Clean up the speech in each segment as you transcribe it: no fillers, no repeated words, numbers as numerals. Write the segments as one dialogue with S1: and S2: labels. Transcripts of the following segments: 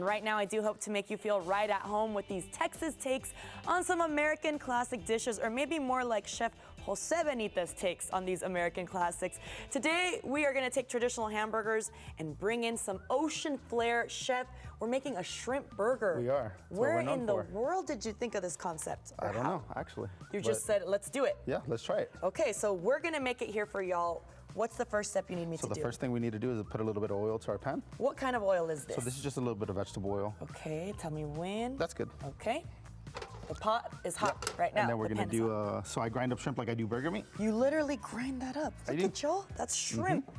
S1: Right now, I do hope to make you feel right at home with these Texas takes on some American classic dishes, or maybe more like Chef Jose Benitez takes on these American classics. Today, we are going to take traditional hamburgers and bring in some ocean flair. Chef, we're making a shrimp burger.
S2: We are.
S1: Where in the world did you think of this concept?
S2: I don't know, actually.
S1: You just said, let's do it.
S2: Yeah, let's try it.
S1: Okay, so we're going to make it here for y'all. What's the first step you need me to do?
S2: So the first thing we need to do is put a little bit of oil to our pan.
S1: What kind of oil is this?
S2: So this is just a little bit of vegetable oil.
S1: Okay, tell me when.
S2: That's good.
S1: Okay. The pot is hot right now.
S2: And then we're gonna do, so I grind up shrimp like I do burger meat.
S1: You literally grind that up. Look at y'all, that's shrimp.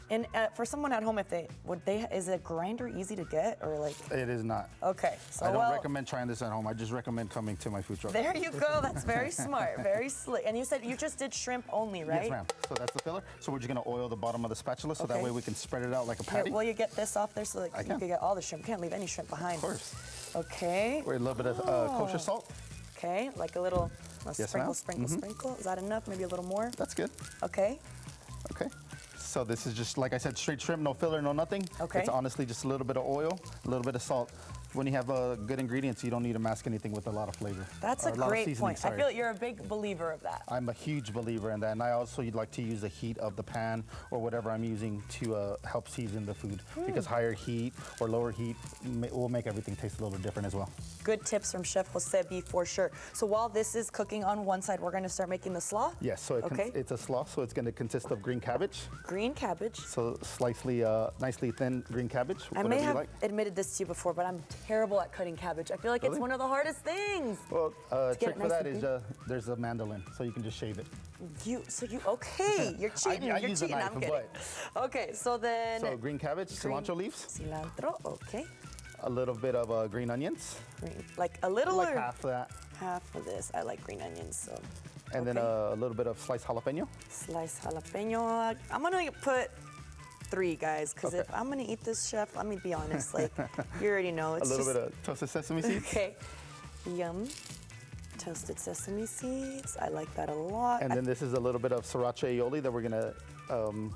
S1: And for someone at home, is a grinder easy to get, or like?
S2: It is not.
S1: Okay, so
S2: I don't recommend trying this at home. I just recommend coming to my food truck.
S1: There you go, that's very smart, very slick. And you said you just did shrimp only, right?
S2: Yes, ma'am. So that's the filler. So we're just gonna oil the bottom of the spatula so that way we can spread it out like a patty.
S1: Will you get this off there so that you can get all the shrimp? Can't leave any shrimp behind.
S2: Of course.
S1: Okay.
S2: We're a little bit of kosher salt.
S1: Okay, like a little sprinkle,
S2: ma'am.
S1: sprinkle. Is that enough? Maybe a little more?
S2: That's good.
S1: Okay.
S2: Okay. So this is just, like I said, straight shrimp, no filler, no nothing.
S1: Okay.
S2: It's honestly just a little bit of oil, a little bit of salt. When you have good ingredients, you don't need to mask anything with a lot of flavor.
S1: That's a great point. I feel like you're a big believer of that.
S2: I'm a huge believer in that, and I also like to use the heat of the pan or whatever I'm using to help season the food, because higher heat or lower heat will make everything taste a little bit different as well.
S1: Good tips from Chef Jose B for sure. So while this is cooking on one side, we're going to start making the slaw?
S2: Yes, so it's a slaw, so it's going to consist of green cabbage.
S1: Green cabbage.
S2: So slightly, nicely thin green cabbage,
S1: I may have admitted this to you before, but I'm terrible at cutting cabbage. I feel like it's one of the hardest things.
S2: Well, trick for that is there's a mandolin, so you can just shave it.
S1: Okay, you're cheating.
S2: I
S1: you're
S2: use
S1: cheating.
S2: a knife,
S1: I'm kidding. Okay, so then.
S2: So green cabbage, cilantro leaves.
S1: Cilantro, okay.
S2: A little bit of green onions.
S1: Like a little,
S2: like half of that.
S1: Half of this. I like green onions, so.
S2: And then a little bit of sliced jalapeno.
S1: Sliced jalapeno. I'm gonna put 3, guys, because if I'm gonna eat this, Chef, let me be honest, like, you already know. It's
S2: a little bit of toasted sesame seeds.
S1: Okay, yum. Toasted sesame seeds, I like that a lot.
S2: And then this is a little bit of sriracha aioli that we're gonna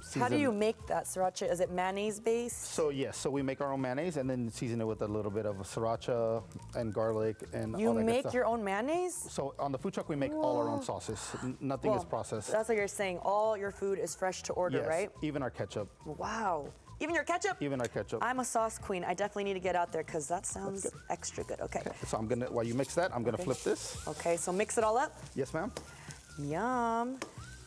S2: season.
S1: How do you make that sriracha? Is it mayonnaise based?
S2: So yes, so we make our own mayonnaise and then season it with a little bit of sriracha and garlic and all that good stuff.
S1: You make your own mayonnaise?
S2: So on the food truck, we make all our own sauces. Nothing is processed.
S1: That's what you're saying. All your food is fresh to order, right?
S2: Even our ketchup.
S1: Wow. Even your ketchup?
S2: Even our ketchup.
S1: I'm a sauce queen. I definitely need to get out there because that sounds extra good. Okay.
S2: So I'm gonna, while you mix that, I'm gonna flip this.
S1: Okay, so mix it all up?
S2: Yes, ma'am.
S1: Yum.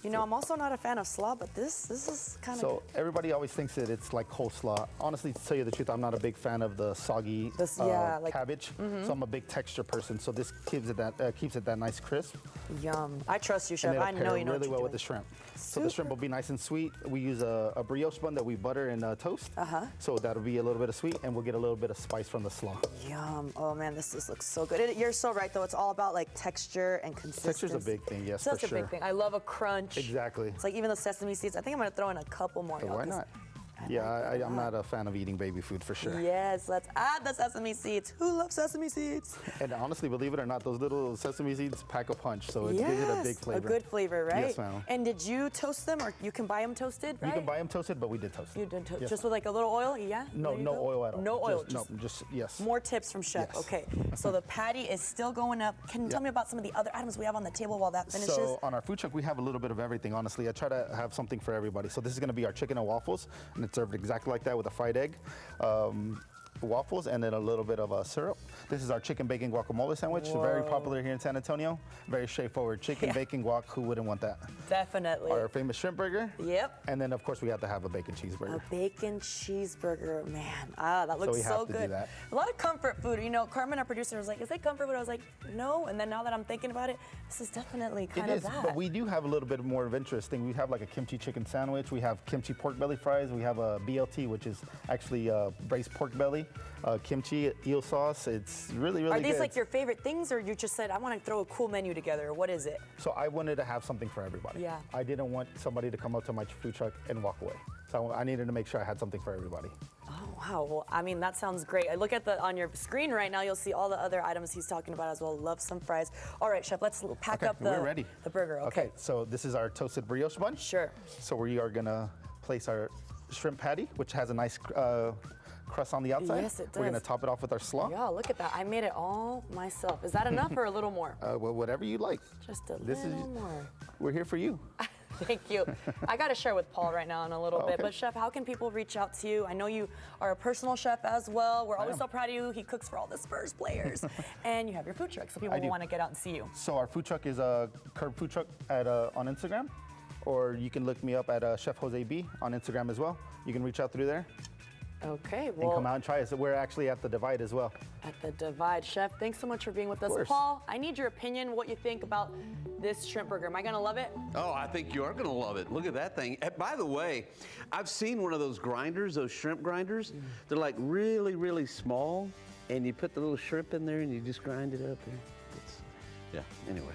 S1: You know, I'm also not a fan of slaw, but this is kind of.
S2: So everybody always thinks that it's like coleslaw. Honestly, to tell you the truth, I'm not a big fan of the soggy cabbage. So I'm a big texture person. So this keeps it that nice crisp.
S1: Yum. I trust you, Chef.
S2: And
S1: I know you know
S2: really
S1: what
S2: well
S1: you're
S2: with the shrimp. So the shrimp will be nice and sweet. We use a brioche bun that we butter and toast. So that'll be a little bit of sweet, and we'll get a little bit of spice from the slaw.
S1: Yum. Oh man, this just looks so good. You're so right, though. It's all about like texture and consistency.
S2: Texture's a big thing, yes,
S1: for sure. That's a big thing. I love a crunch.
S2: Exactly.
S1: It's like even the sesame seeds. I think I'm gonna throw in a couple more.
S2: Why not? I'm not a fan of eating baby food for sure.
S1: Yes, let's add the sesame seeds. Who loves sesame seeds?
S2: And honestly, believe it or not, those little sesame seeds pack a punch, so it gives it a big flavor.
S1: A good flavor, right?
S2: Yes, ma'am.
S1: And did you toast them, or you can buy them toasted, right?
S2: You can buy them toasted, but we did toast them.
S1: You did toast, just with like a little oil, yeah?
S2: No, no oil at all.
S1: No oil,
S2: just yes.
S1: More tips from Chef.
S2: Yes.
S1: Okay, so the patty is still going up. Can you tell me about some of the other items we have on the table while that finishes?
S2: So on our food truck, we have a little bit of everything, honestly. I try to have something for everybody. So this is gonna be our chicken and waffles, and it's served exactly like that with a fried egg. Waffles and then a little bit of syrup. This is our chicken bacon guacamole sandwich. Whoa. Very popular here in San Antonio. Very straightforward. Chicken bacon guac, who wouldn't want that?
S1: Definitely.
S2: Our famous shrimp burger.
S1: Yep.
S2: And then of course we have to have a bacon cheeseburger.
S1: A bacon cheeseburger, man. That looks so good.
S2: To do that.
S1: A lot of comfort food. You know, Carmen, our producer, was like, is it comfort food? I was like, no. And then now that I'm thinking about it, this is definitely kind of that.
S2: But we do have a little bit more of interesting. We have like a kimchi chicken sandwich. We have kimchi pork belly fries. We have a BLT, which is actually braised pork belly. Kimchi, eel sauce, it's really, really good.
S1: Are these like your favorite things, or you just said, I want to throw a cool menu together? What is it?
S2: So I wanted to have something for everybody.
S1: Yeah.
S2: I didn't want somebody to come up to my food truck and walk away. So I needed to make sure I had something for everybody.
S1: Oh, wow. Well, I mean, that sounds great. I look at on your screen right now, you'll see all the other items he's talking about as well. Love some fries. All right, Chef, let's pack up the burger. Okay,
S2: so this is our toasted brioche bun.
S1: Sure.
S2: So we are gonna place our shrimp patty, which has a nice crust on the outside.
S1: Yes, it
S2: We're gonna
S1: does.
S2: top it off with our slaw.
S1: Yeah, look at that. I made it all myself. Is that enough or a little more?
S2: Well, whatever you like.
S1: Just a
S2: This is-
S1: little more.
S2: We're here for you.
S1: Thank you. I got to share with Paul right now in a little bit.
S2: Okay.
S1: But Chef, how can people reach out to you? I know you are a personal chef as well. We're always
S2: am.
S1: so proud of you. He cooks for all the Spurs players. And you have your food truck, so people
S2: I
S1: will
S2: do.
S1: want to get out and see you.
S2: So our food truck is a curb food truck at on Instagram, or you can look me up at Chef Jose B on Instagram as well. You can reach out through there
S1: Okay,
S2: and
S1: well,
S2: come out and try it. So we're actually at the Divide as well.
S1: at the Divide. Chef, thanks so much for being with us.
S2: course.
S1: Paul, I need your opinion, what you think about this shrimp burger. Am I going to love it?
S3: Oh, I think you are going to love it. Look at that thing. By the way, I've seen one of those grinders, those shrimp grinders. They're like really, really small, and you put the little shrimp in there and you just grind it up. It's, yeah, anyway.